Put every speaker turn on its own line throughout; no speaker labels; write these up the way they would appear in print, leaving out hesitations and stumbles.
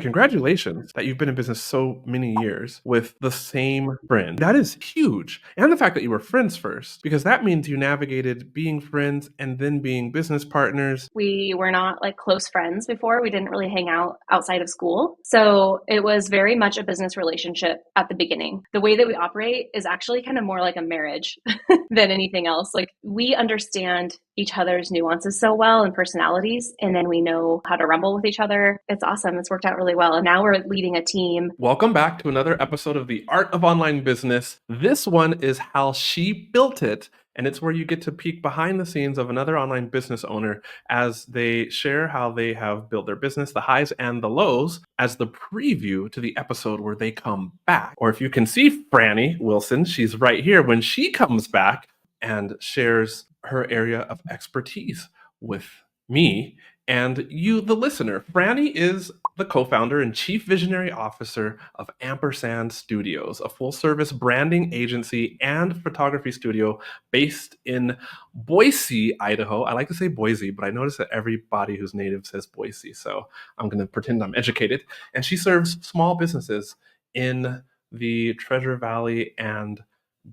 Congratulations that you've been in business so many years with the same friend. That is huge. And the fact that you were friends first, because that means you navigated being friends and then being business partners.
We were not like close friends before. We didn't really hang out outside of school. So it was very much a business relationship at the beginning. The way that we operate is actually kind of more like a marriage than anything else. Like we understand each other's nuances so well and personalities, and then we know how to rumble with each other. It's awesome. It's worked out really well. And now we're leading a team.
Welcome back to another episode of The Art of Online Business. This one is how she built it, and it's where you get to peek behind the scenes of another online business owner as they share how they have built their business, the highs and the lows, as the preview to the episode where they come back. Or if you can see Frannie Wilson, she's right here when she comes back and shares her area of expertise with me and you, the listener. Frannie is the co-founder and chief visionary officer of Ampersand Studios, a full-service branding agency and photography studio based in Boise, Idaho. I like to say Boise, but I notice that everybody who's native says Boise, so I'm going to pretend I'm educated. And she serves small businesses in the Treasure Valley and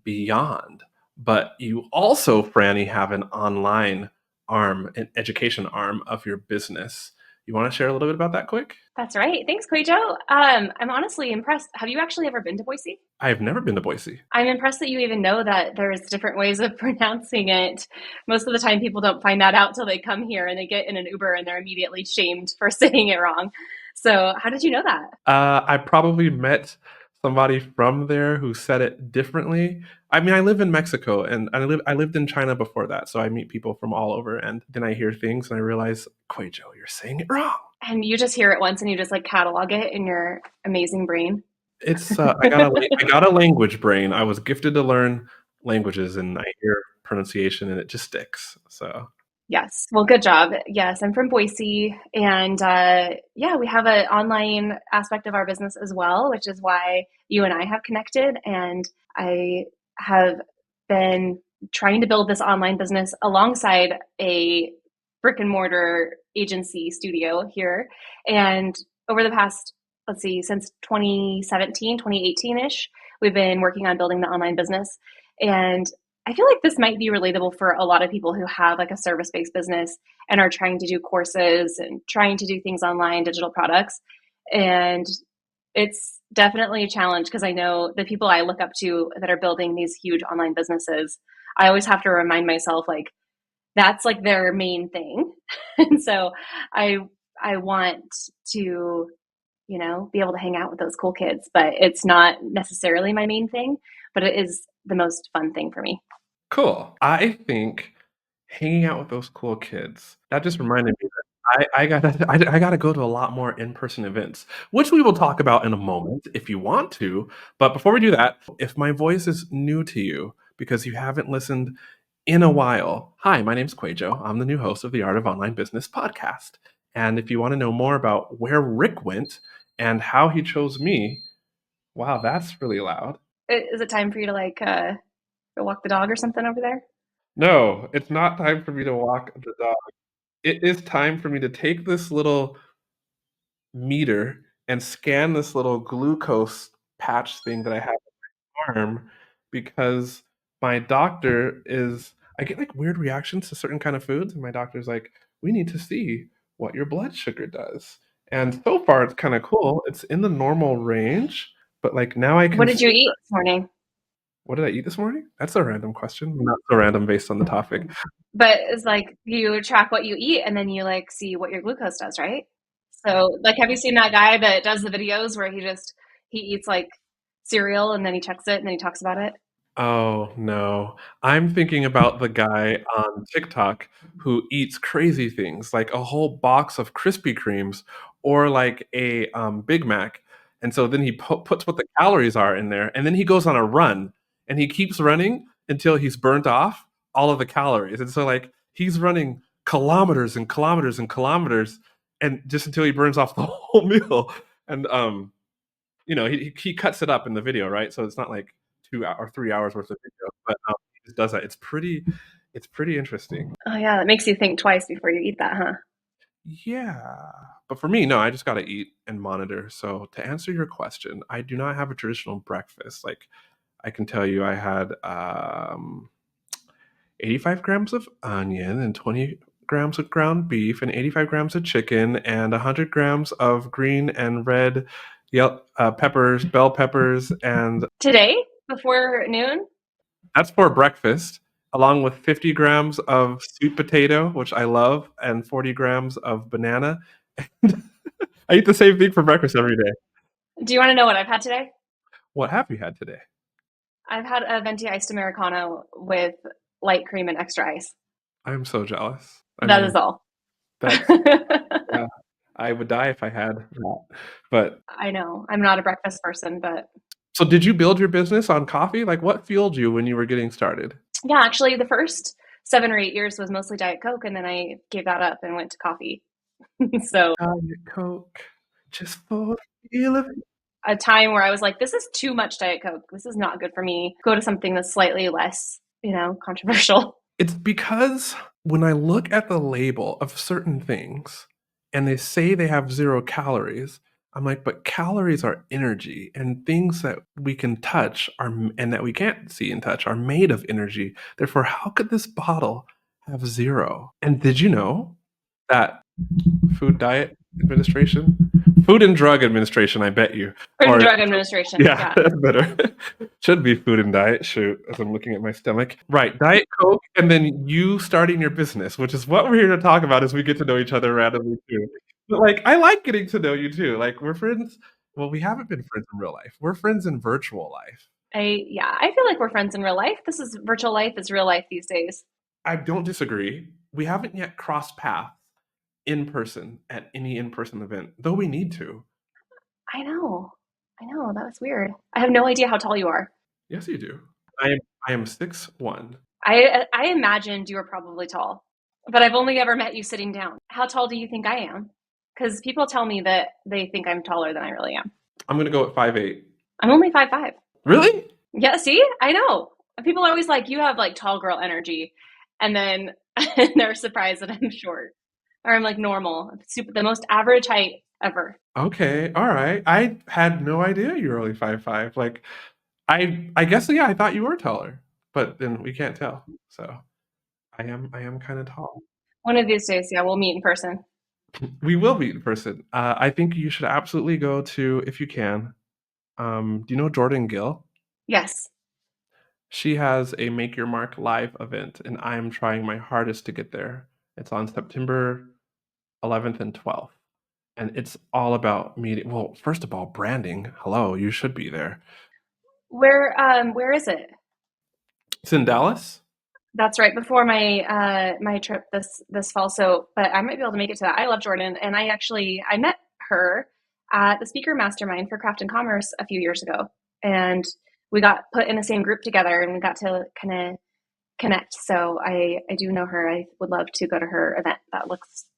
beyond. But you also, Frannie, have an online arm, an education arm of your business. You want to share a little bit about that quick?
That's right. Thanks, QUÄY.jo. I'm honestly impressed. Have you actually ever been to Boise?
I've never been to Boise.
I'm impressed that you even know that there's different ways of pronouncing it. Most of the time people don't find that out till they come here and they get in an Uber and they're immediately shamed for saying it wrong. So how did you know that?
I probably met somebody from there who said it differently. I mean, I live in Mexico and I lived in China before that, so I meet people from all over, and then I hear things and I realize, QUÄY.jo, you're saying it wrong.
And you just hear it once and you just like catalog it in your amazing brain.
It's I got a language brain. I was gifted to learn languages, and I hear pronunciation and it just sticks. So
Yes. Well, good job. Yes, I'm from Boise. And yeah, we have an online aspect of our business as well, which is why you and I have connected. And I have been trying to build this online business alongside a brick and mortar agency studio here. And over the past, let's see, since 2017, 2018-ish, we've been working on building the online business. And I feel like this might be relatable for a lot of people who have like a service-based business and are trying to do courses and trying to do things online, digital products. And it's definitely a challenge because I know the people I look up to that are building these huge online businesses, I always have to remind myself like that's like their main thing. And so I want to, you know, be able to hang out with those cool kids, but it's not necessarily my main thing, but it is the most fun thing for me.
cool. I think hanging out with those cool kids, that just reminded me that I gotta go to a lot more in-person events, which we will talk about in a moment if you want to. But before we do that, if my voice is new to you because you haven't listened in a while, hi, my name's QUÄY.jo. I'm the new host of the Art of Online Business podcast. And if you want to know more about where Rick went and how he chose me, wow, that's really loud.
Is it time for you to like go walk the dog or something over there?
No, it's not time for me to walk the dog. It is time for me to take this little meter and scan this little glucose patch thing that I have on my arm because my doctor is I get like weird reactions to certain kind of foods, and my doctor's like, we need to see what your blood sugar does. And so far it's kind of cool. It's in the normal range, but like now I
What
can
did
see.
you eat this morning?
What did I eat this morning? That's a random question. Not so random based on the topic.
But it's like you track what you eat and then you like see what your glucose does, right? So like have you seen that guy that does the videos where he eats like cereal and then he checks it and then he talks about it?
Oh, no. I'm thinking about the guy on TikTok who eats crazy things, like a whole box of Krispy Kremes or like a Big Mac. And so then he puts what the calories are in there, and then he goes on a run, and he keeps running until he's burnt off all of the calories. And so like he's running kilometers and kilometers and kilometers, and just until he burns off the whole meal. And he cuts it up in the video, right? So it's not like 2 or 3 hours worth of video, but he just does that. It's pretty interesting.
Oh yeah, that makes you think twice before you eat that, huh?
Yeah. But for me, no, I just got to eat and monitor. So to answer your question, I do not have a traditional breakfast. Like I can tell you, I had 85 grams of onion and 20 grams of ground beef and 85 grams of chicken and 100 grams of green and red peppers, bell peppers, and
Today, before noon?
that's for breakfast, along with 50 grams of sweet potato, which I love, and 40 grams of banana. I eat the same thing for breakfast every day.
Do you want to know what I've had today?
What have you had today?
I've had a venti iced Americano with light cream and extra ice.
I'm so jealous. I
That is
mean,
all.
that's yeah. I would die if I had that. But
I know. I'm not a breakfast person, but
so did you build your business on coffee? Like what fueled you when you were getting started?
yeah, actually, the first 7 or 8 years was mostly Diet Coke, and then I gave that up and went to coffee. So
Diet Coke, just for the feel of it.
a time where I was like, this is too much Diet Coke. This is not good for me. Go to something that's slightly less, controversial.
It's because when I look at the label of certain things and they say they have 0 calories, I'm like, but calories are energy, and things that we can touch are and that we can't see and touch are made of energy. Therefore, how could this bottle have 0? And did you know that Food Diet Administration? Food and Drug Administration, I bet you.
Food and
Or
Drug Administration.
yeah,
Yeah.
that's better. Should be Food and Diet. Shoot, as I'm looking at my stomach. Right, Diet Coke, and then you starting your business, which is what we're here to talk about as we get to know each other randomly too. But like, I like getting to know you too. Like, we're friends. Well, we haven't been friends in real life. We're friends in virtual life.
I feel like we're friends in real life. This is virtual life is real life these days.
I don't disagree. We haven't yet crossed paths in person at any in-person event, though we need to.
I know. I know. That was weird. I have no idea how tall you are.
Yes, you do. I am 6'1".
I imagined you were probably tall, but I've only ever met you sitting down. How tall do you think I am? Because people tell me that they think I'm taller than I really am.
I'm gonna go at 5'8".
I'm only 5'5".
Really?
Yeah, see? I know. People are always like, you have like tall girl energy. And then they're surprised that I'm short. Or I'm like normal. Super the most average height ever.
Okay, all right. I had no idea you were only 5'5". Like, I guess yeah, I thought you were taller, but then we can't tell. So I am kind of tall.
One of these days, yeah, we'll meet in person.
We will meet in person. I think you should absolutely go to if you can. Do you know Jordan Gill?
Yes.
She has a Make Your Mark live event, and I'm trying my hardest to get there. It's on September 11th and 12th, and it's all about meeting. Well, first of all, branding. Hello, you should be there.
Where is it?
It's in Dallas.
That's right before my trip this fall. So, but I might be able to make it to that. I love Jordan, and I met her at the speaker mastermind for Craft and Commerce a few years ago, and we got put in the same group together, and we got to kind of connect. So I do know her. I would love to go to her event.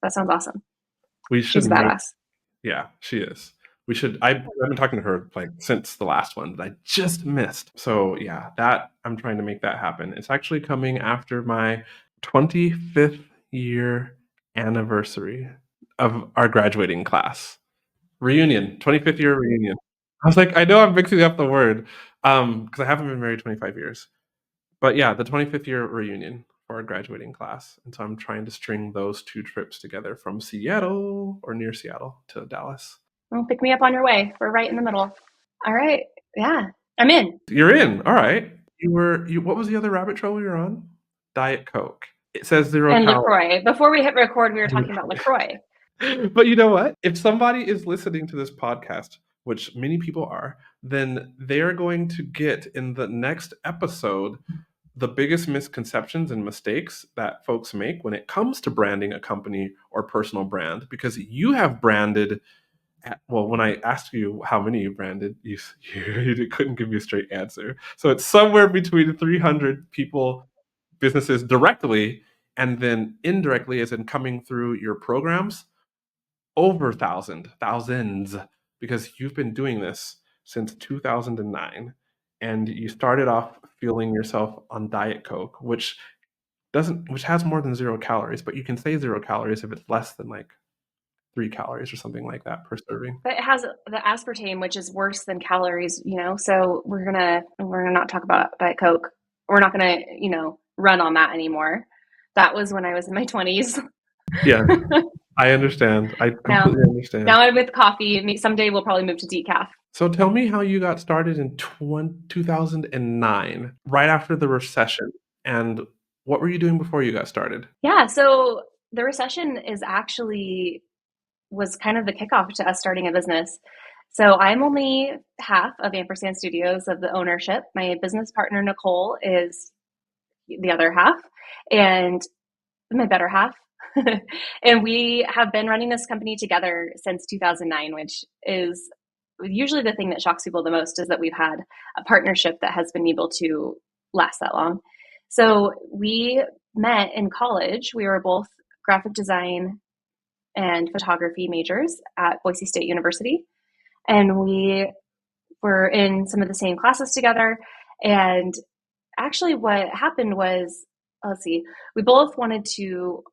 That sounds awesome.
We
She's
should
a
make
badass.
Yeah, she is. We should I've been talking to her, like, since the last one that I just missed. So, yeah, that I'm trying to make that happen. It's actually coming after my 25th year anniversary of our graduating class. Reunion, 25th year reunion. I was like, I know I'm mixing up the word, because I haven't been married 25 years. But yeah, the 25th year reunion for our graduating class. And so I'm trying to string those 2 trips together from Seattle or near Seattle to Dallas.
Well, pick me up on your way. We're right in the middle. All right. Yeah, I'm in.
You're in. All right. What was the other rabbit trail you were on? Diet Coke. It says 0
And
calories.
LaCroix. Before we hit record, we were talking about LaCroix.
But you know what? If somebody is listening to this podcast, which many people are, then they're going to get in the next episode the biggest misconceptions and mistakes that folks make when it comes to branding a company or personal brand, because you have branded well, when I asked you how many you branded, you couldn't give me a straight answer. So it's somewhere between 300 people, businesses directly, and then indirectly, as in coming through your programs, over thousands, because you've been doing this since 2009, and you started off fueling yourself on Diet Coke, which has more than 0 calories, but you can say 0 calories if it's less than like calories or something like that per serving.
But it has the aspartame, which is worse than calories, so we're gonna not talk about Diet Coke. We're not gonna, run on that anymore. That was when I was in my 20s.
Yeah, I understand. I
Now,
completely understand.
now I'm with coffee. Someday we'll probably move to decaf.
So tell me how you got started in 2009, right after the recession, and what were you doing before you got started?
Yeah, so the recession was kind of the kickoff to us starting a business. So I'm only half of Ampersand Studios of the ownership. My business partner, Nicole, is the other half, and my better half. And we have been running this company together since 2009, which is usually the thing that shocks people the most, is that we've had a partnership that has been able to last that long. So we met in college. We were both graphic design and photography majors at Boise State University. And we were in some of the same classes together. And actually, what happened was, let's see, we both wanted to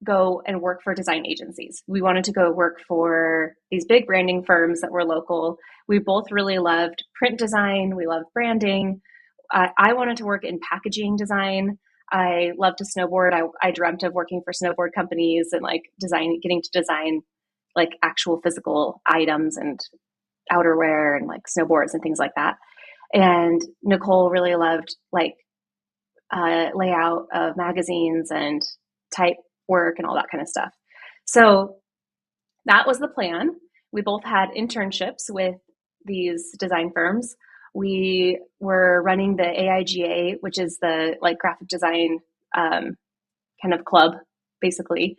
go and work for design agencies. We wanted to go work for these big branding firms that were local. We both really loved print design. We loved branding. I wanted to work in packaging design. I loved to snowboard. I dreamt of working for snowboard companies and like getting to design like actual physical items and outerwear and like snowboards and things like that. And Nicole really loved like layout of magazines and type work and all that kind of stuff. So that was the plan. We both had internships with these design firms. We were running the AIGA, which is the like graphic design kind of club, basically.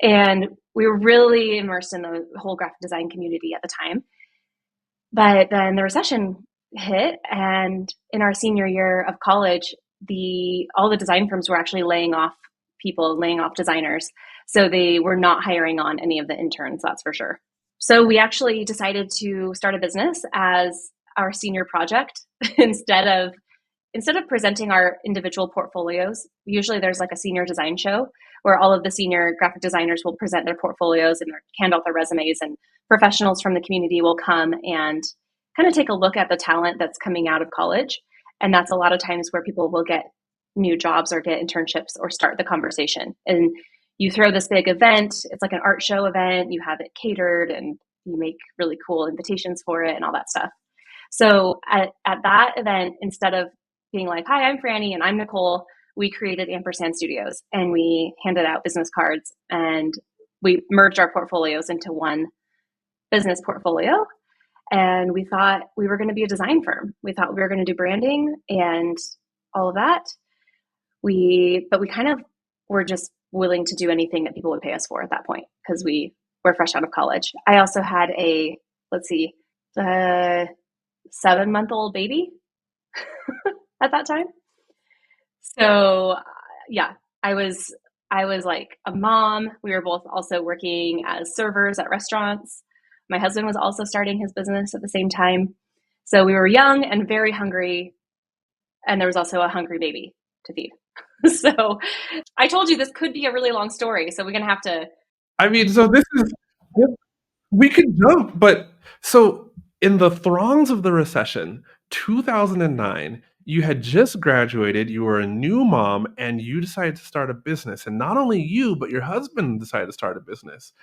And we were really immersed in the whole graphic design community at the time. But then the recession hit, and in our senior year of college, all the design firms were actually laying off people, laying off designers. So they were not hiring on any of the interns, that's for sure. So we actually decided to start a business as our senior project instead of presenting our individual portfolios. Usually there's like a senior design show where all of the senior graphic designers will present their portfolios and hand out their resumes, and professionals from the community will come and kind of take a look at the talent that's coming out of college. And that's a lot of times where people will get new jobs or get internships or start the conversation. And you throw this big event, it's like an art show event, you have it catered and you make really cool invitations for it and all that stuff. So at that event, instead of being like, hi, I'm Frannie and I'm Nicole, we created Ampersand Studios and we handed out business cards and we merged our portfolios into one business portfolio. And we thought we were going to be a design firm. We thought we were going to do branding and all of that. But we kind of were just willing to do anything that people would pay us for at that point because we were fresh out of college. I also had a 7-month-old baby at that time. So yeah, I was like a mom. We were both also working as servers at restaurants. My husband was also starting his business at the same time. So we were young and very hungry. And there was also a hungry baby to feed. So I told you this could be a really long story. So we're going to have to.
I mean, so this is, we could jump, but so in the throngs of the recession, 2009, you had just graduated, you were a new mom, and you decided to start a business. And not only you, but your husband decided to start a business.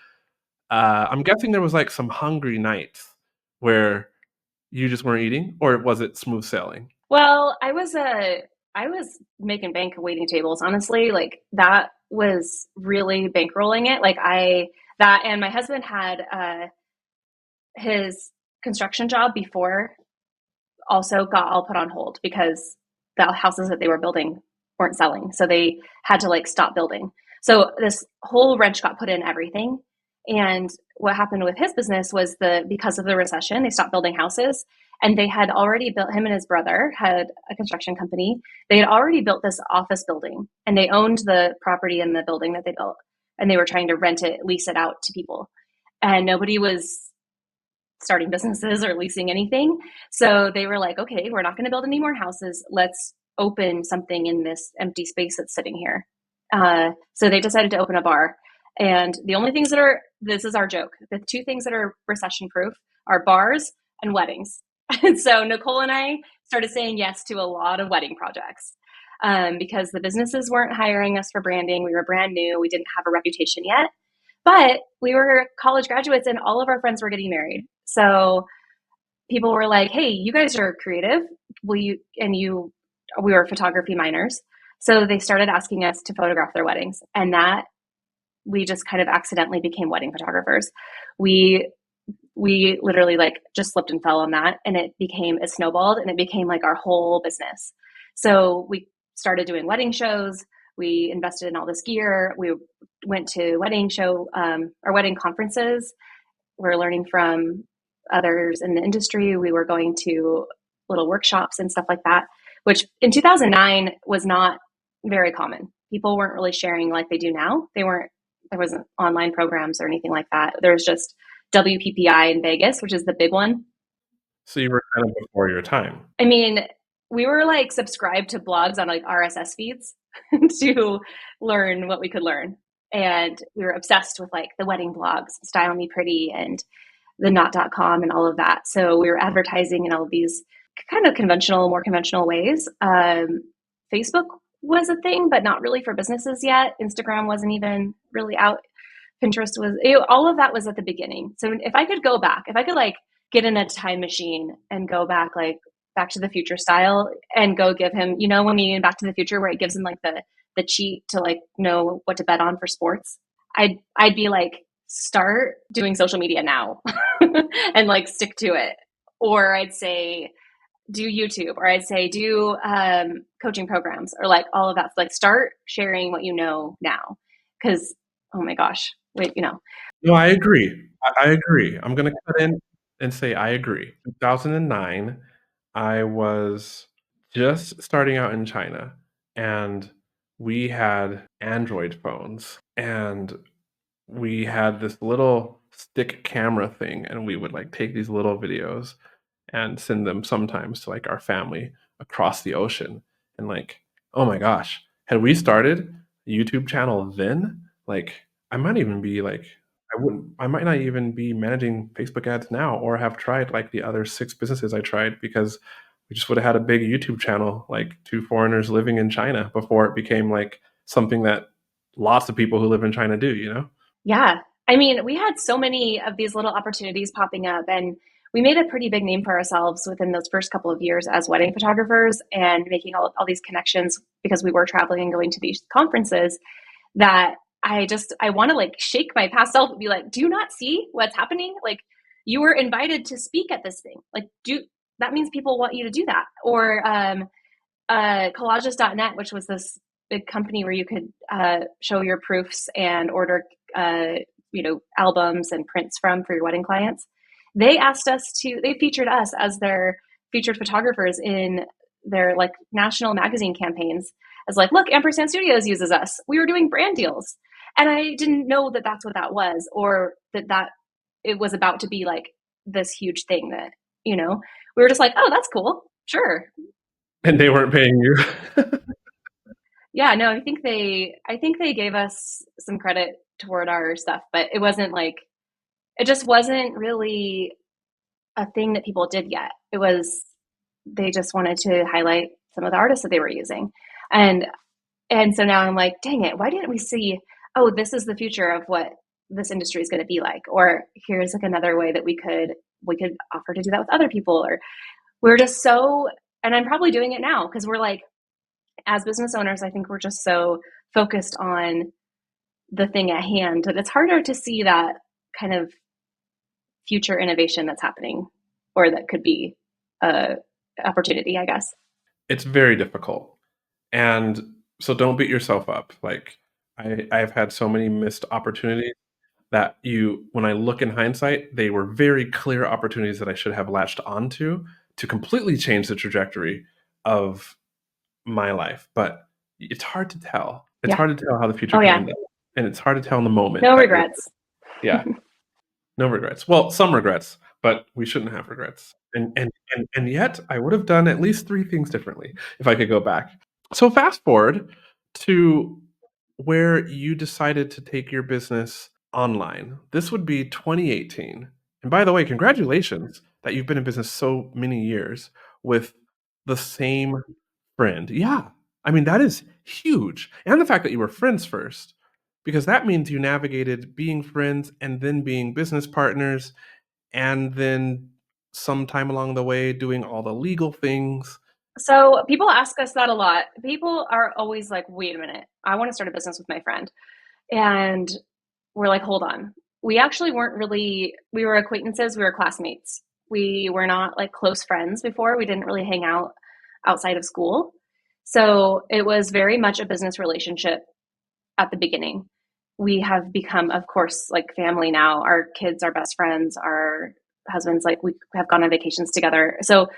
I'm guessing there was like some hungry nights where you just weren't eating, or was it smooth sailing?
Well, I was making bank waiting tables, honestly. Like that was really bankrolling it. And my husband had his construction job before also got all put on hold because the houses that they were building weren't selling. So they had to like stop building. So this whole wrench got put in everything. And what happened with his business was because of the recession, they stopped building houses. And they had already built, him and his brother had a construction company. They had already built this office building and they owned the property in the building that they built. And they were trying to rent it, lease it out to people. And nobody was starting businesses or leasing anything. So they were like, okay, we're not going to build any more houses. Let's open something in this empty space that's sitting here. So they decided to open a bar. And the only things that are this is our joke. The two things that are recession proof are bars and weddings. And so Nicole and I started saying yes to a lot of wedding projects because the businesses weren't hiring us for branding. We were brand new. We didn't have a reputation yet, but we were college graduates and all of our friends were getting married. So people were like, hey, you guys are creative. We were photography minors. So they started asking us to photograph their weddings. And that we just kind of accidentally became wedding photographers. We literally like just slipped and fell on that, and it snowballed, and it became like our whole business. So we started doing wedding shows. We invested in all this gear. We went to or wedding conferences. We're learning from others in the industry. We were going to little workshops and stuff like that, which in 2009 was not very common. People weren't really sharing like they do now. There wasn't online programs or anything like that. There was just WPPI in Vegas, which is the big one.
So you were kind of before your time.
I mean, we were like subscribed to blogs on like RSS feeds to learn what we could learn. And we were obsessed with like the wedding blogs, Style Me Pretty and the Knot.com and all of that. So we were advertising in all of these kind of more conventional ways. Facebook was a thing, but not really for businesses yet. Instagram wasn't even really out. Pinterest was, all of that was at the beginning. So if I could go back, if I could like get in a time machine and go back, like Back to the Future style, and go give him, when we in Back to the Future where it gives him like the cheat to like know what to bet on for sports, I'd be like, start doing social media now and like stick to it. Or I'd say do YouTube, or I'd say do coaching programs, or like all of that. Like start sharing what you know now, because oh my gosh, wait,
No, I agree. I agree. I'm going to cut in and say I agree. 2009, I was just starting out in China, and we had Android phones, and we had this little stick camera thing, and we would like take these little videos and send them sometimes to like our family across the ocean. And like, oh my gosh, had we started a YouTube channel then, like I might even be like, I might not even be managing Facebook ads now, or have tried like the other 6 businesses I tried, because we just would have had a big YouTube channel, like 2 foreigners living in China, before it became like something that lots of people who live in China do.
Yeah. I mean, we had so many of these little opportunities popping up, and we made a pretty big name for ourselves within those first couple of years as wedding photographers, and making all these connections because we were traveling and going to these conferences, that I want to like shake my past self and be like, do you not see what's happening? Like, you were invited to speak at this thing. Like, that means people want you to do that. Or collages.net, which was this big company where you could show your proofs and order albums and prints for your wedding clients. They featured us as their featured photographers in their like national magazine campaigns, as like, look, Ampersand Studios uses us. We were doing brand deals. And I didn't know that that's what that was, or that it was about to be like this huge thing that, we were just like, oh, that's cool. Sure.
And they weren't paying you.
Yeah, no, I think they gave us some credit toward our stuff, but it just wasn't really a thing that people did yet. They just wanted to highlight some of the artists that they were using. And so now I'm like, dang it, why didn't we see, oh, this is the future of what this industry is going to be like? Or here's like another way that we could offer to do that with other people. Or we're just and I'm probably doing it now because we're like, as business owners, I think we're just so focused on the thing at hand that it's harder to see that kind of future innovation that's happening, or that could be a opportunity, I guess.
It's very difficult. And so don't beat yourself up. Like I've had so many missed opportunities that when I look in hindsight, they were very clear opportunities that I should have latched onto to completely change the trajectory of my life. But it's hard to tell. It's hard to tell how the future can end up. And it's hard to tell in the moment.
No regrets.
Yeah. No regrets. Well, some regrets, but we shouldn't have regrets. And yet I would have done at least 3 things differently if I could go back. So fast forward to where you decided to take your business online. This would be 2018. And by the way, congratulations that you've been in business so many years with the same friend. Yeah. I mean, that is huge. And the fact that you were friends first, because that means you navigated being friends and then being business partners, and then sometime along the way doing all the legal things.
So people ask us that a lot. People are always like, wait a minute, I want to start a business with my friend. And we're like, hold on. We actually weren't really, we were acquaintances, we were classmates. We were not like close friends before. We didn't really hang out outside of school. So it was very much a business relationship at the beginning. We have become, of course, like family now. Our kids are best friends. Our husbands, like, we have gone on vacations together. So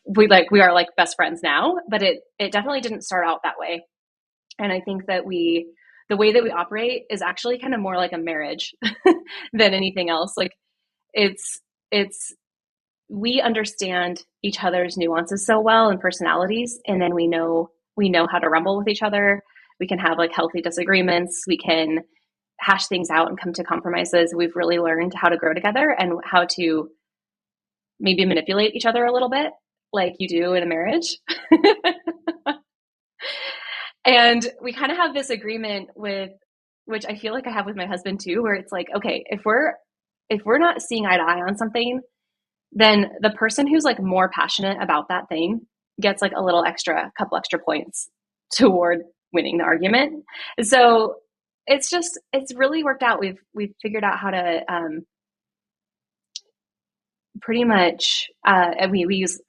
we are like best friends now, but it definitely didn't start out that way. And I think that the way that we operate is actually kind of more like a marriage than anything else. Like, it's we understand each other's nuances so well and personalities, and then we know how to rumble with each other. We can have like healthy disagreements. We can hash things out and come to compromises. We've really learned how to grow together and how to maybe manipulate each other a little bit, like you do in a marriage. And we kind of have this agreement with, which I feel like I have with my husband too, where it's like, okay, if we're not seeing eye to eye on something, then the person who's like more passionate about that thing gets like a little extra, couple extra points toward winning the argument. So it's really worked out. We've figured out how to pretty much we use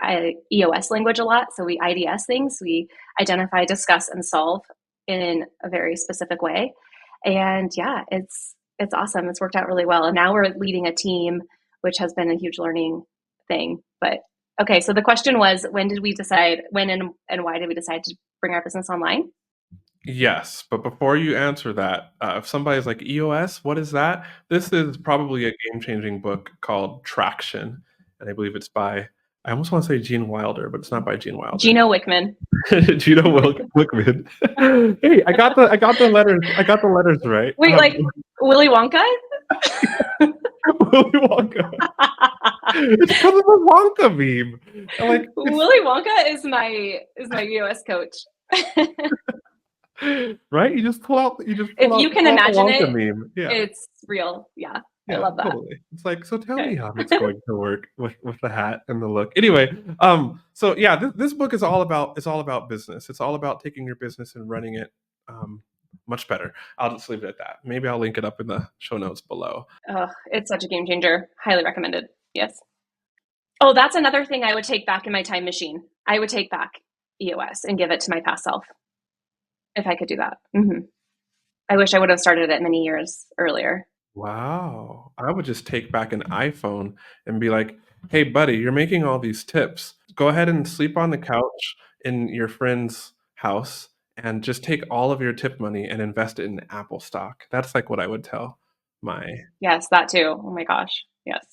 EOS language a lot. So we IDS things. We identify, discuss, and solve in a very specific way. And yeah, it's awesome. It's worked out really well. And now we're leading a team, which has been a huge learning thing. But okay, so the question was, when and why did we decide to bring our business online?
Yes, but before you answer that, if somebody's like, EOS, what is that? This is probably a game-changing book called Traction, and I believe it's by, I almost want to say Gene Wilder, but it's not by Gene Wilder.
Gino Wickman.
Gino Wickman. Hey, I got the letters right.
Wait, like Willy Wonka?
Willy Wonka. It's because of the Wonka meme. I'm like,
Willy Wonka is my US coach.
right? You just pull
If
out
you can
the
imagine
Wonka
it,
meme. Yeah.
it's real. Yeah, I
Yeah,
love that.
totally. It's like, so tell me
Okay.
how it's going to work with the hat and the look. Anyway, so yeah, this book is all about business. It's all about taking your business and running it much better. I'll just leave it at that. Maybe I'll link it up in the show notes below.
Oh, it's such a game changer. Highly recommended. Yes. Oh, that's another thing I would take back in my time machine. I would take back EOS and give it to my past self if I could do that. I wish I would have started it many years earlier.
Wow. I would just take back an iPhone and be like, hey, buddy, you're making all these tips. Go ahead and sleep on the couch in your friend's house and just take all of your tip money and invest it in Apple stock. That's like what I would tell my
Yes, that too. Oh my gosh. Yes.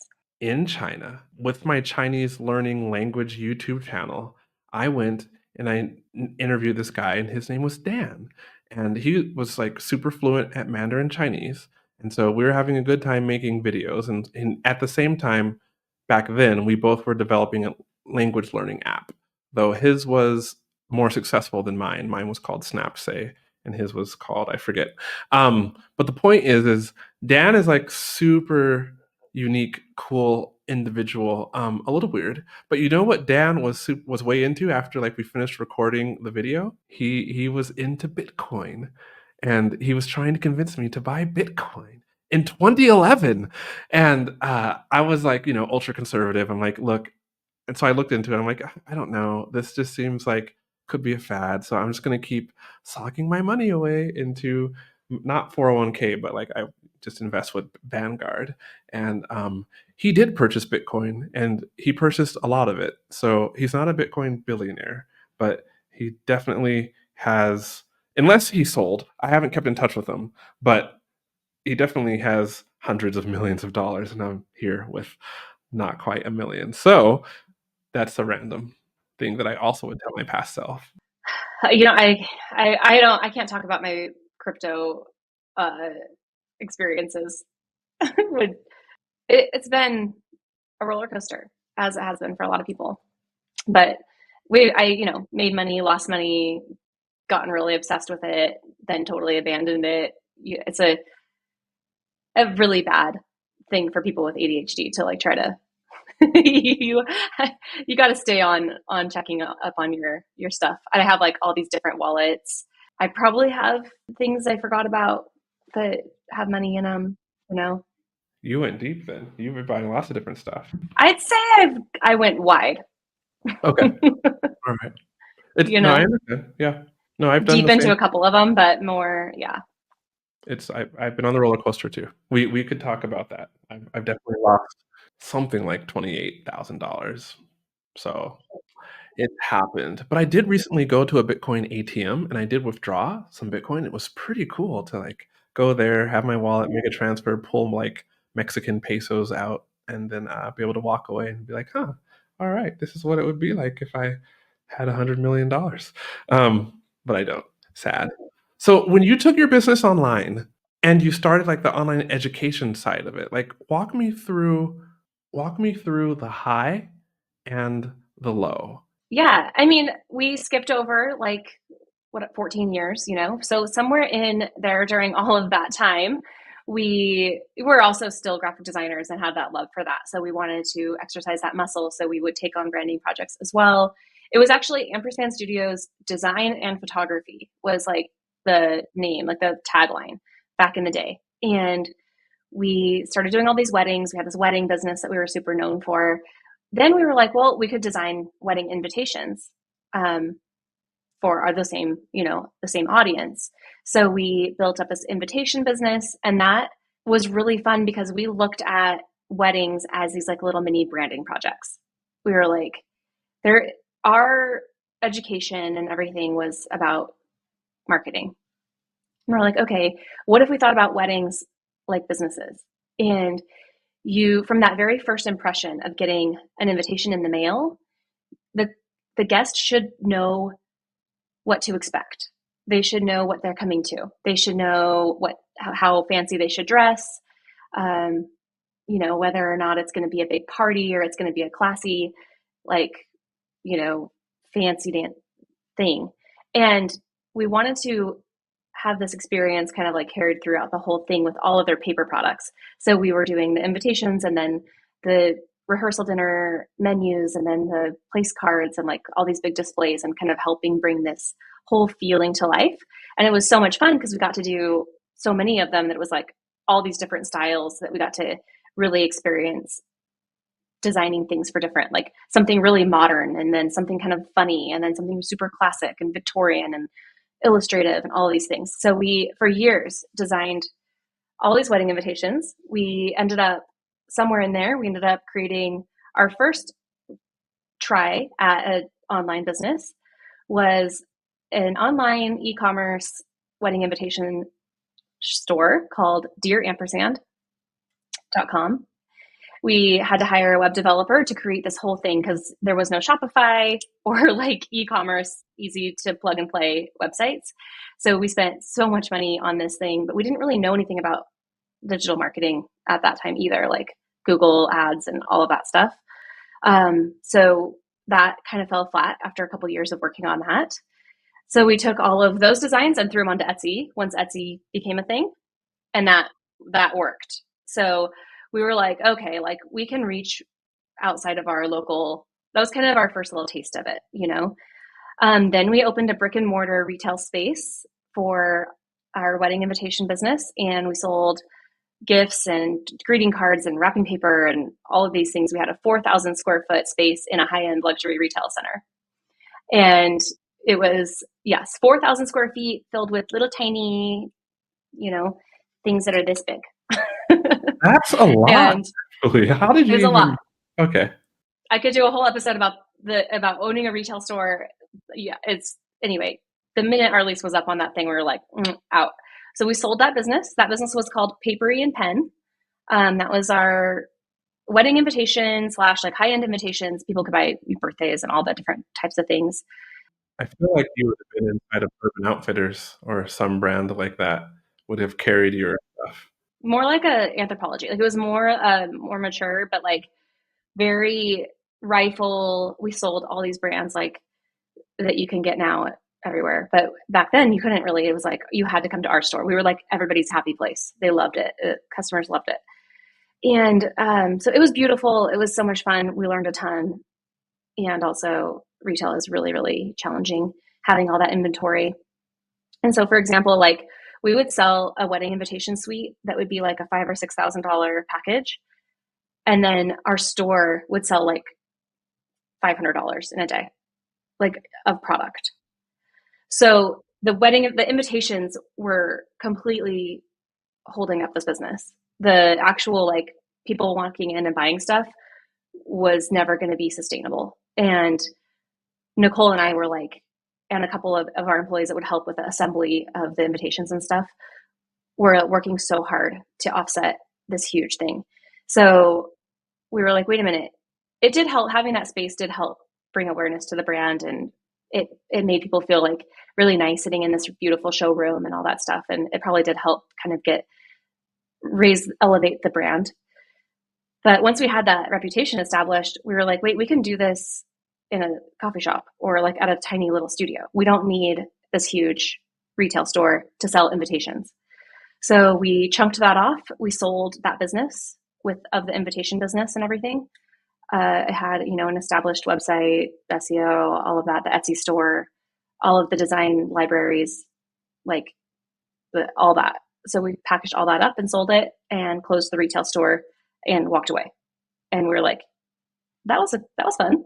in China with my Chinese learning language YouTube channel. I went and I interviewed this guy, and his name was Dan. And he was like super fluent at Mandarin Chinese. And so we were having a good time making videos. And at the same time, back then, we both were developing a language learning app, though his was more successful than mine. Mine was called Snapsay, and his was called, I forget. But the point is Dan is like super unique, cool individual. A little weird, but you know what Dan was way into after like we finished recording the video? He was into Bitcoin, and he was trying to convince me to buy Bitcoin in 2011. And I was like, ultra conservative. I'm like, look, and so I looked into it. I'm like, I don't know. This just seems like could be a fad. So I'm just going to keep socking my money away into not 401k, but like I just invest with Vanguard. And he did purchase Bitcoin, and he purchased a lot of it. So he's not a Bitcoin billionaire, but he definitely has, unless he sold. I haven't kept in touch with him, but he definitely has hundreds of millions of dollars. And I'm here with not quite a million. So that's a random thing that I also would tell my past self.
I can't talk about my crypto uh, experiences would it's been a roller coaster, as it has been for a lot of people. But I, made money, lost money, gotten really obsessed with it, then totally abandoned it. It's a really bad thing for people with ADHD to like try to you you got to stay on checking up on your stuff. I have like all these different wallets. I probably have things I forgot about that have money in them, you know.
You went deep then. You've been buying lots of different stuff.
I'd say I went wide,
Okay. All right.
you
No, I
know,
understand. Yeah. No, I've done
deep
the
into
same.
a couple of them, but more, yeah.
I've been on the roller coaster too. We could talk about that. I've definitely lost something like $28,000. So it happened. But I did recently go to a Bitcoin ATM and I did withdraw some Bitcoin. It was pretty cool to like go there, have my wallet, make a transfer, pull like Mexican pesos out, and then be able to walk away and be like, huh, all right, this is what it would be like if I had $100 million. But I don't. Sad. So when you took your business online and you started like the online education side of it, like walk me through the high and the low.
Yeah, I mean, we skipped over like what 14 years, So somewhere in there during all of that time, we were also still graphic designers and had that love for that. So we wanted to exercise that muscle. So we would take on branding projects as well. It was actually Ampersand Studios design and photography was like the name, like the tagline back in the day. And we started doing all these weddings. We had this wedding business that we were super known for. Then we were like, well, we could design wedding invitations for the same, the same audience. So we built up this invitation business, and that was really fun because we looked at weddings as these like little mini branding projects. We were like, our education and everything was about marketing. And we're like, okay, what if we thought about weddings like businesses? And from that very first impression of getting an invitation in the mail, the the guest should know what to expect. They should know what they're coming to. They should know how fancy they should dress. Um, whether or not it's going to be a big party or it's going to be a classy, like, fancy dance thing. And we wanted to have this experience kind of like carried throughout the whole thing with all of their paper products. So we were doing the invitations and then the rehearsal dinner menus and then the place cards and like all these big displays and kind of helping bring this whole feeling to life. And it was so much fun because we got to do so many of them that it was like all these different styles that we got to really experience designing things for different, like something really modern and then something kind of funny and then something super classic and Victorian and illustrative and all of these things. So we, for years, designed all these wedding invitations. We ended up somewhere in there, we ended up creating our first try at an online business was an online e-commerce wedding invitation store called dearampersand.com. We had to hire a web developer to create this whole thing because there was no Shopify or like e-commerce, easy to plug and play websites. So we spent so much money on this thing, but we didn't really know anything about digital marketing at that time either, like Google ads and all of that stuff. So that kind of fell flat after a couple of years of working on that. So we took all of those designs and threw them onto Etsy once Etsy became a thing, and that worked. So we were like, okay, like we can reach outside of our local. That was kind of our first little taste of it, Then we opened a brick and mortar retail space for our wedding invitation business, and we sold gifts and greeting cards and wrapping paper and all of these things. We had a 4,000 square foot space in a high-end luxury retail center. And it was, yes, 4,000 square feet filled with little tiny, things that are this big.
That's a lot.
And
Actually. How did
it
you
was a
even?
lot.
Okay.
I could do a whole episode about owning a retail store. Yeah, anyway, the minute our lease was up on that thing, we were like, out. So we sold that business. That business was called Papery and Pen. That was our wedding invitation / like high-end invitations. People could buy birthdays and all the different types of things.
I feel like you would have been inside of Urban Outfitters or some brand like that would have carried your stuff.
more like a anthropology. Like it was more mature, but like very rifle. We sold all these brands like that you can get now everywhere. But back then you couldn't really. It was like you had to come to our store. We were like everybody's happy place. They loved it. Customers loved it. And so it was beautiful. It was so much fun. We learned a ton. And also retail is really, really challenging having all that inventory. And so, for example, like we would sell a wedding invitation suite that would be like a $5,000 or $6,000 package. And then our store would sell like $500 in a day, like of product. So the invitations were completely holding up this business. The actual like people walking in and buying stuff was never going to be sustainable. And Nicole and I were like, and a couple of our employees that would help with the assembly of the invitations and stuff were working so hard to offset this huge thing. So we were like, wait a minute. It did help. Having that space did help bring awareness to the brand, and it made people feel like really nice sitting in this beautiful showroom and all that stuff. And it probably did help kind of elevate the brand. But once we had that reputation established, we were like, wait, we can do this in a coffee shop or like at a tiny little studio. We don't need this huge retail store to sell invitations. So we chunked that off. We sold that business of the invitation business and everything. It had, an established website, SEO, all of that, the Etsy store, all of the design libraries, like all that. So we packaged all that up and sold it and closed the retail store and walked away. And we were like, that was fun.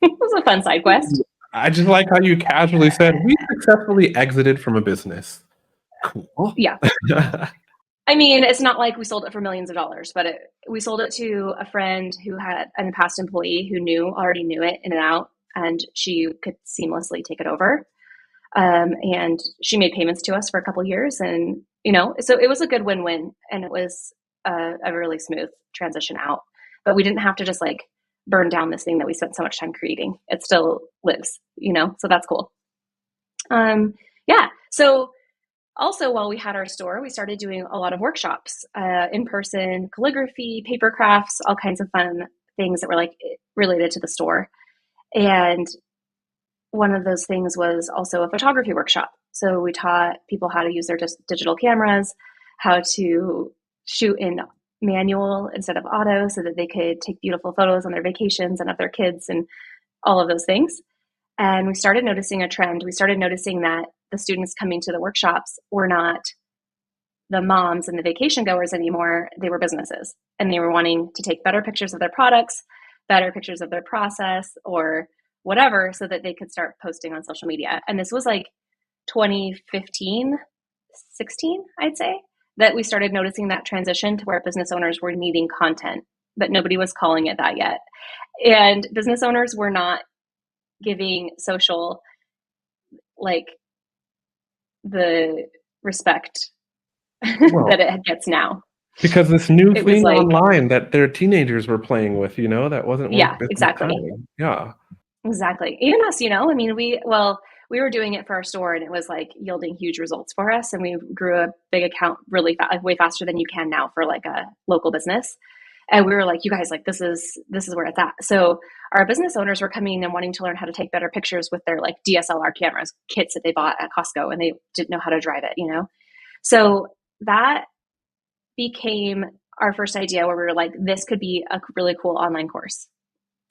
It was a fun side quest.
I just like how you casually said, we successfully exited from a business. Cool.
Yeah. I mean, it's not like we sold it for millions of dollars, but we sold it to a friend who had a past employee who already knew it in and out, and she could seamlessly take it over. And she made payments to us for a couple of years, and so it was a good win-win, and it was a really smooth transition out. But we didn't have to just like burn down this thing that we spent so much time creating. It still lives, so that's cool. Yeah. So also, while we had our store, we started doing a lot of workshops, in-person calligraphy, paper crafts, all kinds of fun things that were like related to the store. And one of those things was also a photography workshop. So we taught people how to use their digital cameras, how to shoot in manual instead of auto so that they could take beautiful photos on their vacations and of their kids and all of those things. And we started noticing a trend. We started noticing that the students coming to the workshops were not the moms and the vacation goers anymore. They were businesses, and they were wanting to take better pictures of their products, better pictures of their process or whatever, so that they could start posting on social media. And this was like 2015, 16, I'd say, that we started noticing that transition to where business owners were needing content, but nobody was calling it that yet. And business owners were not giving social like the respect that it gets now.
Because this new thing online that their teenagers were playing with, that wasn't
exactly.
Yeah.
Exactly. Even us, I mean, we were doing it for our store, and it was like yielding huge results for us. And we grew a big account really way faster than you can now for like a local business. And we were like, you guys, like, this is where it's at. So our business owners were coming and wanting to learn how to take better pictures with their like DSLR cameras, kits that they bought at Costco, and they didn't know how to drive it, So that became our first idea where we were like, this could be a really cool online course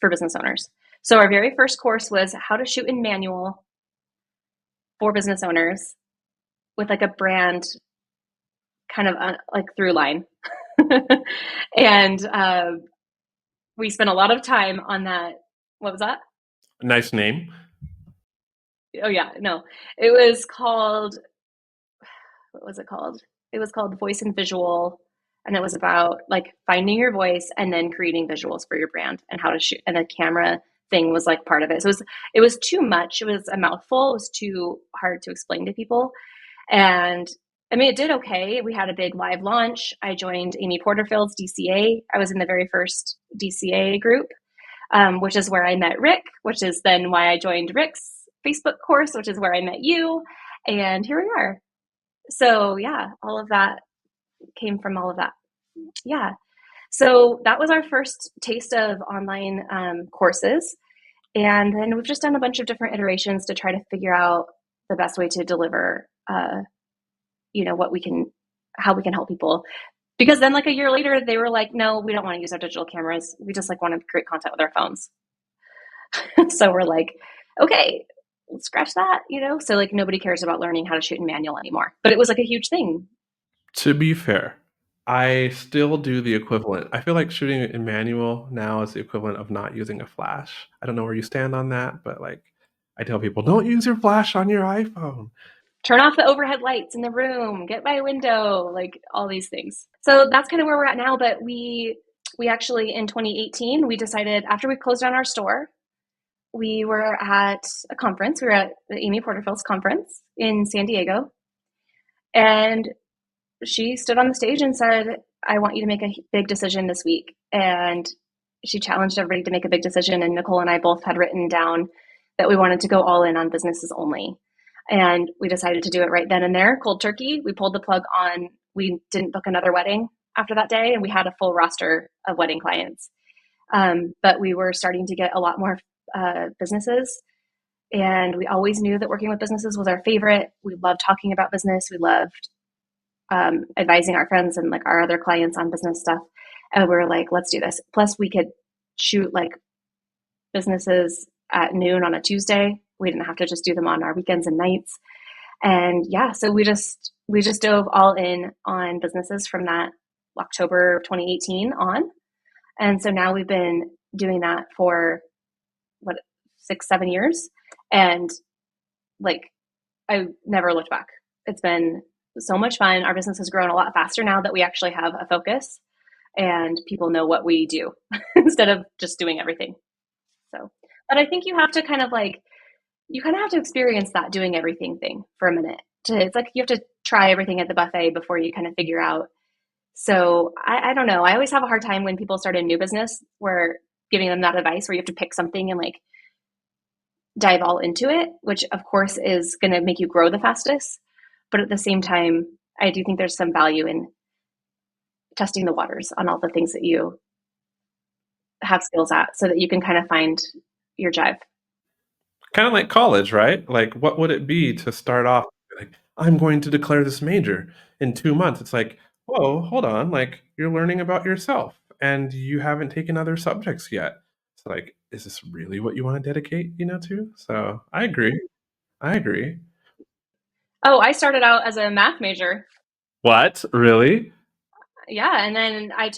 for business owners. So our very first course was how to shoot in manual for business owners with like a brand kind of like through line. And we spent a lot of time on that. What was that?
Nice name.
Oh yeah, no, it was called, what was it called? It was called Voice and Visual. And it was about like finding your voice and then creating visuals for your brand and how to shoot. And the camera thing was like part of it. So it was too much. It was a mouthful. It was too hard to explain to people. And I mean, it did okay. We had a big live launch. I joined Amy Porterfield's DCA. I was in the very first DCA group, which is where I met Rick, which is then why I joined Rick's Facebook course, which is where I met you. And here we are. So yeah, all of that came from all of that. Yeah. So that was our first taste of online courses. And then we've just done a bunch of different iterations to try to figure out the best way to deliver, how we can help people. Because then like a year later, they were like, no, we don't want to use our digital cameras. We just like want to create content with our phones. So we're like, okay, let's scratch that. So like nobody cares about learning how to shoot in manual anymore. But it was like a huge thing.
To be fair, I still do the equivalent. I feel like shooting in manual now is the equivalent of not using a flash. I don't know where you stand on that, but like I tell people, don't use your flash on your iPhone.
Turn off the overhead lights in the room, get by a window, like all these things. So that's kind of where we're at now. But we actually in 2018, we decided after we closed down our store, we were at a conference. We were at the Amy Porterfield's conference in San Diego. And she stood on the stage and said, I want you to make a big decision this week. And she challenged everybody to make a big decision. And Nicole and I both had written down that we wanted to go all in on businesses only. And we decided to do it right then and there, cold turkey. We pulled the plug on, we didn't book another wedding after that day. And we had a full roster of wedding clients. But we were starting to get a lot more businesses. And we always knew that working with businesses was our favorite. We loved talking about business. We loved advising our friends and like our other clients on business stuff. And we were like, let's do this. Plus we could shoot like businesses at noon on a Tuesday. We didn't have to just do them on our weekends and nights. And yeah, so we just dove all in on businesses from that October 2018 on. And so now we've been doing that for 6-7 years. And like, I never looked back. It's been so much fun. Our business has grown a lot faster now that we actually have a focus and people know what we do instead of just doing everything. So, but I think you have to kind of experience that doing everything thing for a minute. It's like you have to try everything at the buffet before you kind of figure out. So I don't know. I always have a hard time when people start a new business where giving them that advice where you have to pick something and like dive all into it, which of course is going to make you grow the fastest. But at the same time, I do think there's some value in testing the waters on all the things that you have skills at so that you can kind of find your jive.
Kind of like college, right? Like, what would it be to start off like, I'm going to declare this major in 2 months? It's like, whoa, hold on. Like, you're learning about yourself and you haven't taken other subjects yet. So, like, is this really what you want to dedicate, to? So, I agree. I agree.
Oh, I started out as a math major.
What? Really?
Yeah. And then I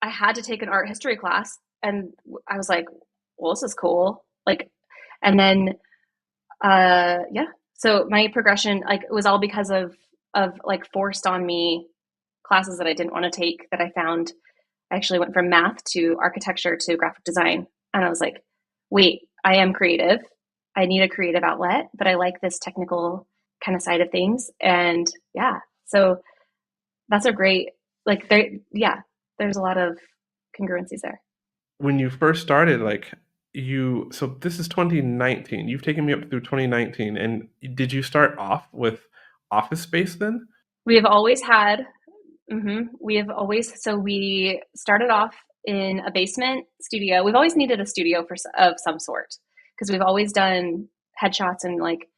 had to take an art history class and I was like, well, this is cool. Like, and then, yeah. So my progression, like it was all because of like forced on me classes that I didn't want to take that I found. I actually went from math to architecture to graphic design. And I was like, wait, I am creative. I need a creative outlet, but I like this technical kind of side of things. And yeah, so that's a great, like, there's a lot of congruencies there.
When you first started, like, so this is 2019. You've taken me up through 2019. And did you start off with office space then?
We have always had, so we started off in a basement studio. We've always needed a studio of some sort because we've always done headshots and like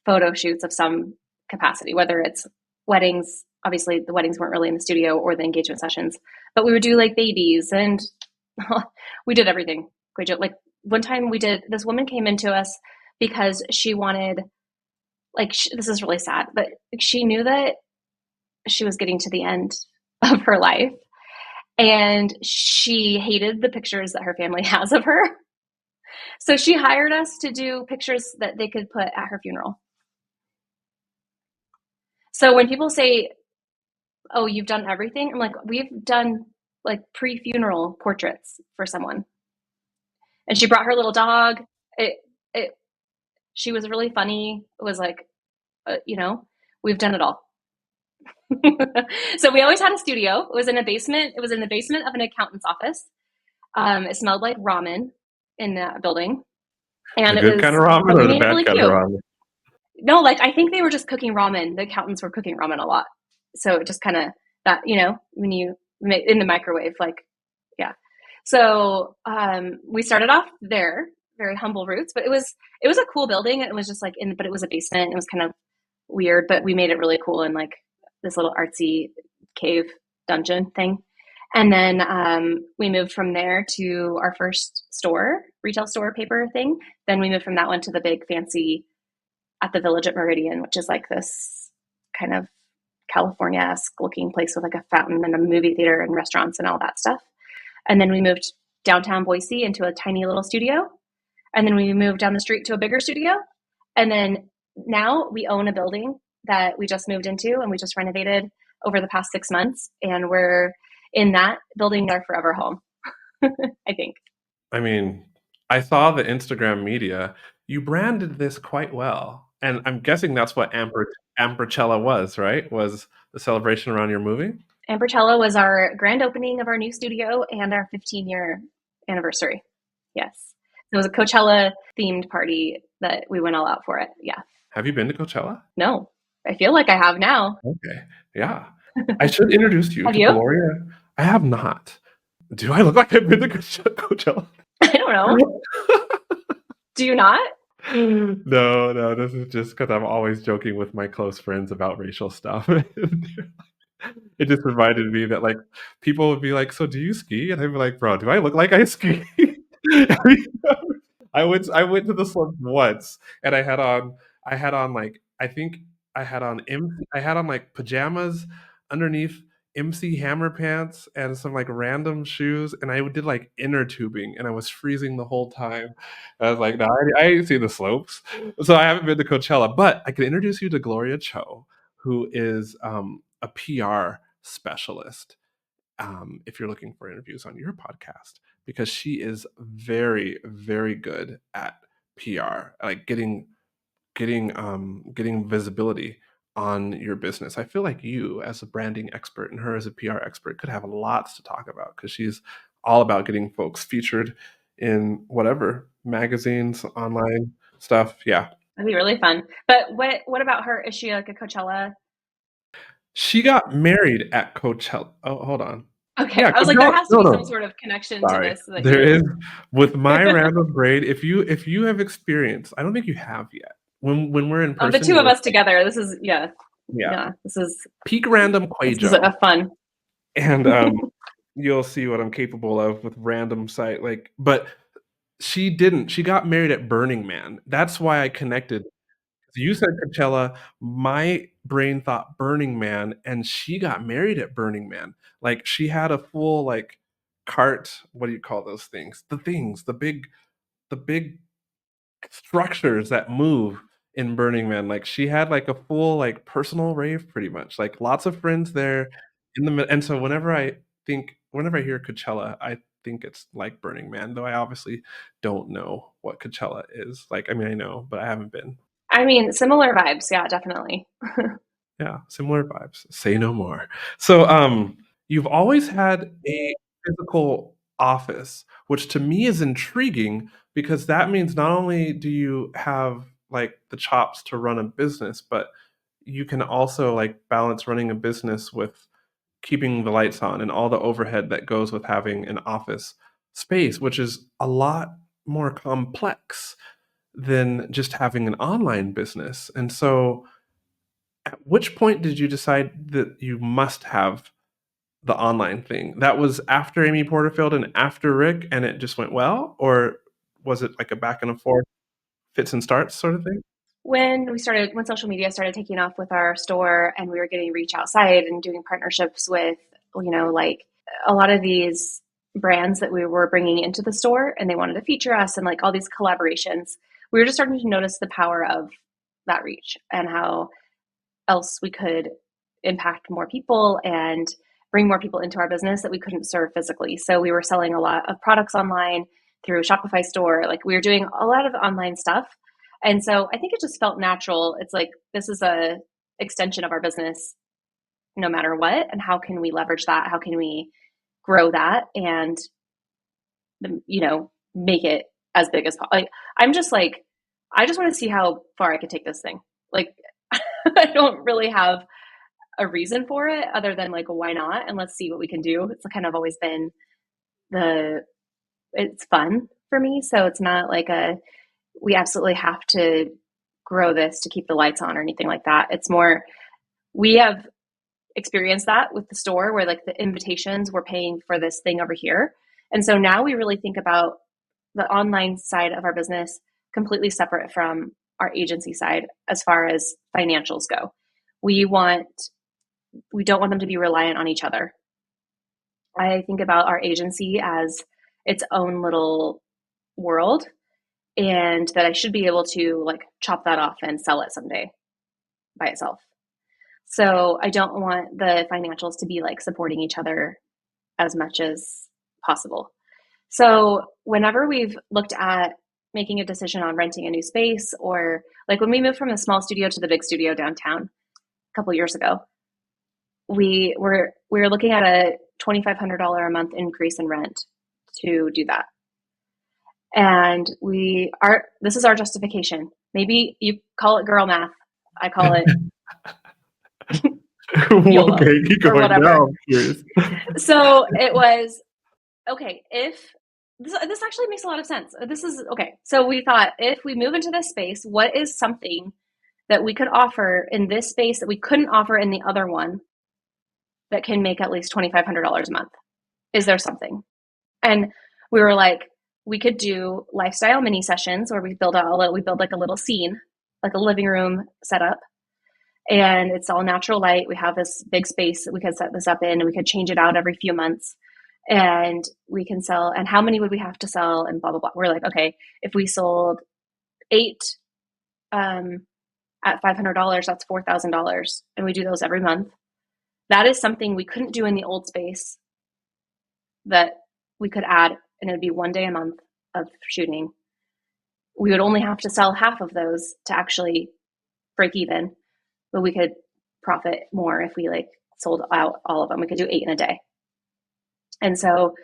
photo shoots of some capacity, whether it's weddings. Obviously, the weddings weren't really in the studio or the engagement sessions, but we would do like babies and we did everything. QUÄY.jo. Like one time this woman came into us because she wanted, like, this is really sad, but she knew that she was getting to the end of her life and she hated the pictures that her family has of her. So she hired us to do pictures that they could put at her funeral. So when people say, oh, you've done everything, I'm like, we've done like pre-funeral portraits for someone. And she brought her little dog. She was really funny. It was like, we've done it all. So we always had a studio. It was in a basement. It was in the basement of an accountant's office. It smelled like ramen in that building. And
the good kind of ramen or the bad
really
kind
cute.
of ramen?
No, like I think they were just cooking ramen. The accountants were cooking ramen a lot. So it just kind of that, when you make in the microwave, like, yeah. So we started off there, very humble roots, but it was a cool building. It was just like but it was a basement. It was kind of weird, but we made it really cool in like this little artsy cave dungeon thing. And then we moved from there to our first store, retail store paper thing. Then we moved from that one to the big fancy at the Village at Meridian, which is like this kind of California-esque looking place with like a fountain and a movie theater and restaurants and all that stuff. And then we moved downtown Boise into a tiny little studio. And then we moved down the street to a bigger studio. And then now we own a building that we just moved into and we just renovated over the past 6 months. And we're in that building our forever home, I think.
I mean, I saw the Instagram media. You branded this quite well. And I'm guessing that's what Ampercella was, right? Was the celebration around your moving?
Ampercella was our grand opening of our new studio and our 15-year anniversary. Yes. It was a Coachella themed party that we went all out for it. Yeah.
Have you been to Coachella?
No, I feel like I have now.
Okay. Yeah. I should introduce you
Have
to
you?
Gloria. I have not. Do I look like I've been to Coachella?
I don't know. Do you not?
No, this is just because I'm always joking with my close friends about racial stuff. It just reminded me that like people would be like, "So do you ski?" And I'd be like, "Bro, do I look like I ski?" I went to the slopes once, and I had on like I think I had on like pajamas underneath MC Hammer pants and some like random shoes, and I did like inner tubing, and I was freezing the whole time. I was like, "No, I ain't see the slopes," so I haven't been to Coachella, but I can introduce you to Gloria-Jo, who is a PR specialist. If you're looking for interviews on your podcast, because she is very, very good at PR, like getting visibility on your business. I feel like you, as a branding expert, and her as a PR expert, could have lots to talk about because she's all about getting folks featured in whatever magazines, online stuff. Yeah,
That'd be really fun. But what about her? Is she like a Coachella?
she got married at Coachella. Oh, hold on.
Okay,
Yeah,
I was like, there
Coachella.
has to
No,
be some
no.
sort of connection to
Sorry.
this that
There
you.
is with my random braid, if you have experience, I don't think you have yet. When we're in
The
person,
two of
you'll
us together. This is
yeah.
yeah.
Peak random
This is
QUÄY.jo.
a fun.
And you'll see what I'm capable of with random site but she didn't. She got married at Burning Man. That's why I connected. You said Coachella, my brain thought Burning Man, and she got married at Burning Man. Like she had a full like cart, what do you call those things? The big structures that move in Burning Man. Like she had like a full like personal rave pretty much. Like lots of friends there and so whenever I hear Coachella, I think it's like Burning Man, though I obviously don't know what Coachella is. Like I mean I know, but I haven't been.
I mean, similar vibes. Yeah, definitely.
Yeah, similar vibes. Say no more. So, you've always had a physical office, which to me is intriguing because that means not only do you have like the chops to run a business, but you can also like balance running a business with keeping the lights on and all the overhead that goes with having an office space, which is a lot more complex than just having an online business. And so, at which point did you decide that you must have the online thing? That was after Amy Porterfield and after Rick, and it just went well? Or was it like a back and forth, fits and starts sort of thing?
When social media started taking off with our store and we were getting reach outside and doing partnerships with, like a lot of these brands that we were bringing into the store and they wanted to feature us and like all these collaborations, we were just starting to notice the power of that reach and how else we could impact more people and bring more people into our business that we couldn't serve physically. So we were selling a lot of products online through Shopify store. Like we were doing a lot of online stuff. And so I think it just felt natural. It's like, this is a extension of our business no matter what. And how can we leverage that? How can we grow that and, make it as big as possible? Like, I just want to see how far I could take this thing. Like, I don't really have a reason for it other than like, why not? And let's see what we can do. It's kind of always been it's fun for me. So it's not like we absolutely have to grow this to keep the lights on or anything like that. It's more, we have experienced that with the store where like the invitations, we're paying for this thing over here. And so now we really think about the online side of our business completely separate from our agency side as far as financials go. We don't want them to be reliant on each other. I think about our agency as its own little world, and that I should be able to like chop that off and sell it someday by itself. So I don't want the financials to be like supporting each other as much as possible. So whenever we've looked at making a decision on renting a new space, or like when we moved from the small studio to the big studio downtown a couple years ago, we were looking at a $2,500 a month increase in rent to do that. And this is our justification. Maybe you call it girl math. I call it YOLO
Okay, keep
or
going.
whatever.
Now I'm curious.
So it was, okay, if this actually makes a lot of sense. This is okay. So we thought, if we move into this space, what is something that we could offer in this space that we couldn't offer in the other one that can make at least $2,500 a month? Is there something? And we were like, we could do lifestyle mini sessions where we build like a little scene, like a living room setup. And it's all natural light. We have this big space that we could set this up in, and we could change it out every few months. And we can sell, and how many would we have to sell, and blah, blah, blah. We're like, okay, if we sold 8 at $500, that's $4,000. And we do those every month. That is something we couldn't do in the old space that we could add, and it would be 1 day a month of shooting. We would only have to sell half of those to actually break even, but we could profit more if we like sold out all of them. We could do 8 in a day. And so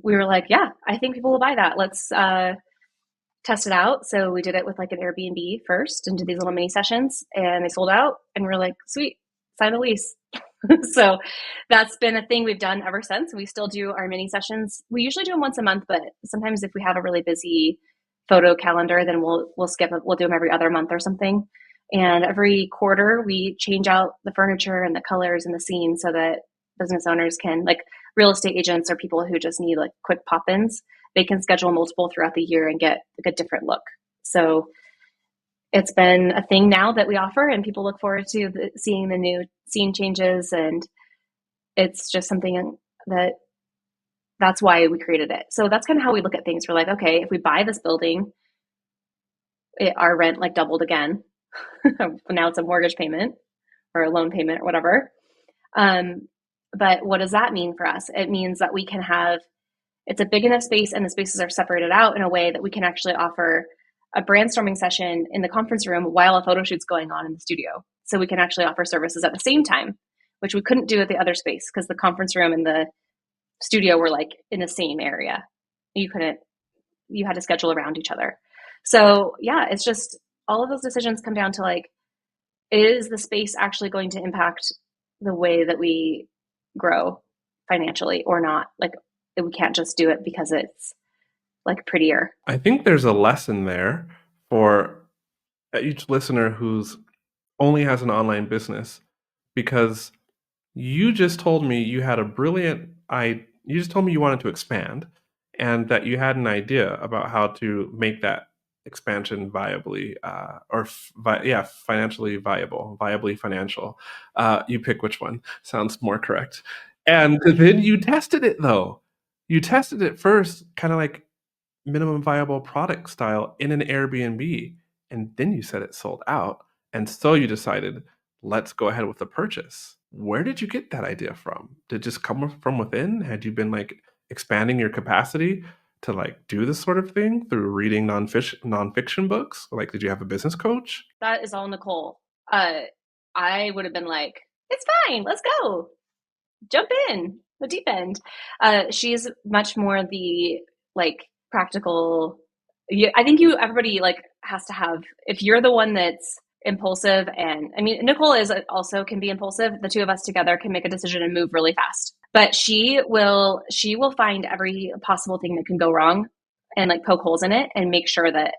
we were like, yeah, I think people will buy that. Let's test it out. So we did it with like an Airbnb first and did these little mini sessions, and they sold out, and we're like, sweet, sign the lease. So that's been a thing we've done ever since. We still do our mini sessions. We usually do them once a month, but sometimes if we have a really busy photo calendar, then we'll skip it. We'll do them every other month or something. And every quarter we change out the furniture and the colors and the scene so that business owners can, like real estate agents or people who just need like quick pop-ins, they can schedule multiple throughout the year and get like a different look. So it's been a thing now that we offer, and people look forward to seeing the new scene changes. And it's just something that's why we created it. So that's kind of how we look at things. We're like, okay, if we buy this building, our rent like doubled again. Now it's a mortgage payment or a loan payment or whatever. But what does that mean for us? It means that we can it's a big enough space, and the spaces are separated out in a way that we can actually offer a brainstorming session in the conference room while a photo shoot's going on in the studio. So we can actually offer services at the same time, which we couldn't do at the other space because the conference room and the studio were like in the same area. You had to schedule around each other. So yeah, it's just all of those decisions come down to like, is the space actually going to impact the way that we grow financially or not? Like, we can't just do it because it's like prettier.
I think there's a lesson there for each listener who's only has an online business, because you just told me you had you just told me you wanted to expand, and that you had an idea about how to make that expansion viably financially viably financial. You pick which one sounds more correct. And then you tested it, though. You tested it first, kind of like minimum viable product style in an Airbnb, and then you said it sold out, and so you decided, let's go ahead with the purchase. Where did you get that idea from? Did it just come from within? Had you been like expanding your capacity to like do this sort of thing through reading nonfiction books? Like, did you have a business coach?
That is all Nicole. I would have been like, it's fine, let's go. Jump in the deep end. She's much more the like practical. I think everybody like has to have, if you're the one that's impulsive. And I mean, Nicole is also can be impulsive. The two of us together can make a decision and move really fast. But she will find every possible thing that can go wrong and like poke holes in it and make sure that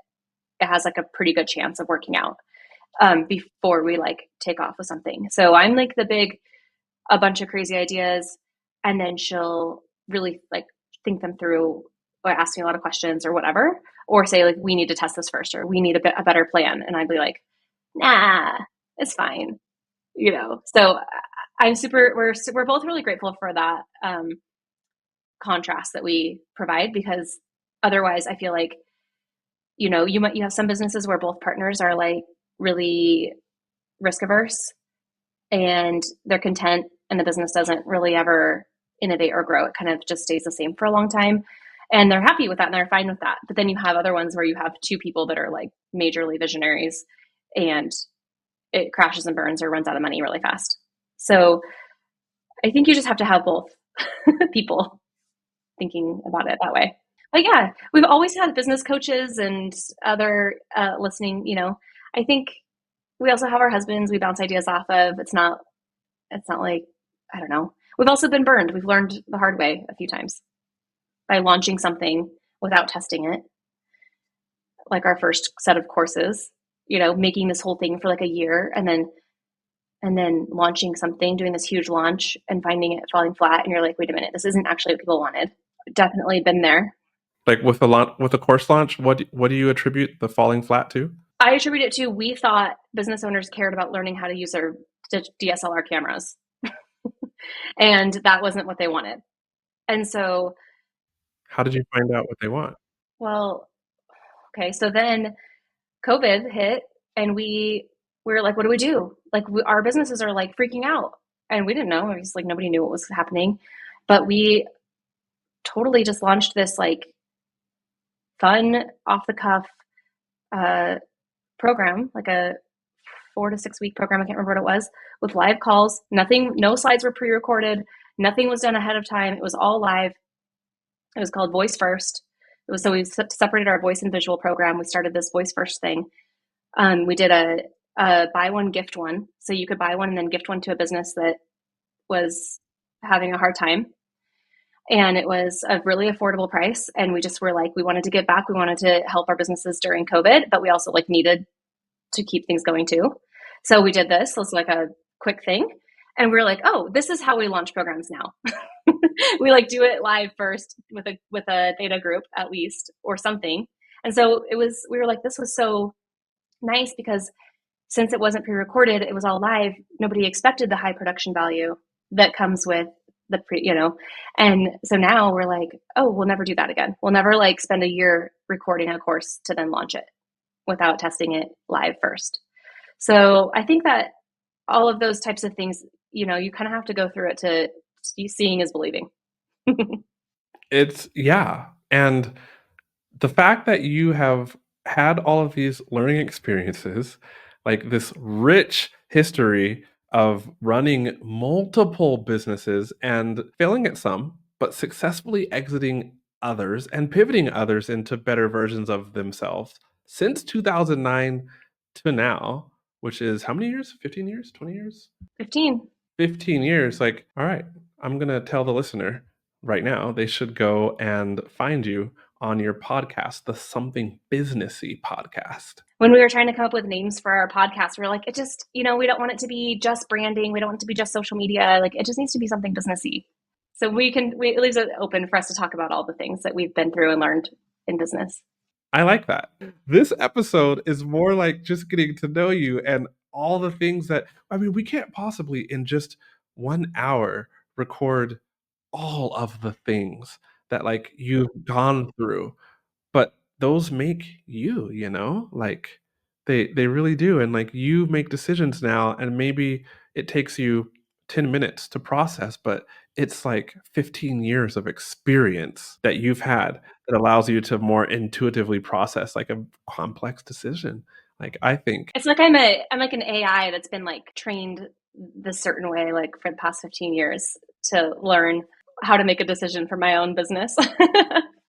it has like a pretty good chance of working out before we like take off with something. So I'm like a bunch of crazy ideas, and then she'll really like think them through or ask me a lot of questions or whatever, or say like, we need to test this first, or we need a better plan. And I'd be like, nah, it's fine. So we're both really grateful for that contrast that we provide, because otherwise I feel like, you have some businesses where both partners are like really risk averse and they're content and the business doesn't really ever innovate or grow. It kind of just stays the same for a long time. And they're happy with that and they're fine with that. But then you have other ones where you have two people that are like majorly visionaries and it crashes and burns or runs out of money really fast. So I think you just have to have both people thinking about it that way. But yeah, we've always had business coaches and other listening, I think we also have our husbands we bounce ideas off of. It's not like, I don't know. We've also been burned. We've learned the hard way a few times by launching something without testing it. Like our first set of courses, making this whole thing for like a year and then launching something, doing this huge launch and finding it falling flat. And you're like, wait a minute, this isn't actually what people wanted. Definitely been there.
Like with the course launch, what do you attribute the falling flat to?
I attribute it to, we thought business owners cared about learning how to use their DSLR cameras. And that wasn't what they wanted. And so,
How did you find out what they want?
well, okay. So then COVID hit and we were like, what do we do? Like our businesses are like freaking out and we didn't know. It was like, nobody knew what was happening, but we totally just launched this like fun off the cuff program, like a 4 to 6 week program. I can't remember what it was, with live calls. No slides were pre-recorded. Nothing was done ahead of time. It was all live. It was called Voice First. So we separated our voice and visual program. We started this Voice First thing. We did a buy one, gift one. So you could buy one and then gift one to a business that was having a hard time. And it was a really affordable price. And we just were like, we wanted to give back. We wanted to help our businesses during COVID, but we also like needed to keep things going too. So we did this. It was like a quick thing. And we were like, oh, this is how we launch programs now. We like do it live first with a beta group at least or something. And so we were like, this was so nice because since it wasn't pre-recorded, it was all live. Nobody expected the high production value that comes with the and so now we're like, oh, we'll never do that again. We'll never like spend a year recording a course to then launch it without testing it live first. So I think that all of those types of things, you kind of have to go through it to seeing is believing.
Yeah. And the fact that you have had all of these learning experiences, like this rich history of running multiple businesses and failing at some, but successfully exiting others and pivoting others into better versions of themselves since 2009 to now, which is how many years? 15 years? 20 years?
15.
15 years. Like, all right, I'm going to tell the listener right now, they should go and find you on your podcast, the Something Businessy podcast.
When we were trying to come up with names for our podcast, we were like, it just, we don't want it to be just branding. We don't want it to be just social media. Like, it just needs to be something businessy. So it leaves it open for us to talk about all the things that we've been through and learned in business.
I like that. This episode is more like just getting to know you and all the things that, we can't possibly in just 1 hour record all of the things that like you've gone through, but those make you, like they really do. And like you make decisions now and maybe it takes you 10 minutes to process, but it's like 15 years of experience that you've had that allows you to more intuitively process like a complex decision. Like I think
it's like I'm like an AI that's been like trained this certain way like for the past 15 years to learn how to make a decision for my own business.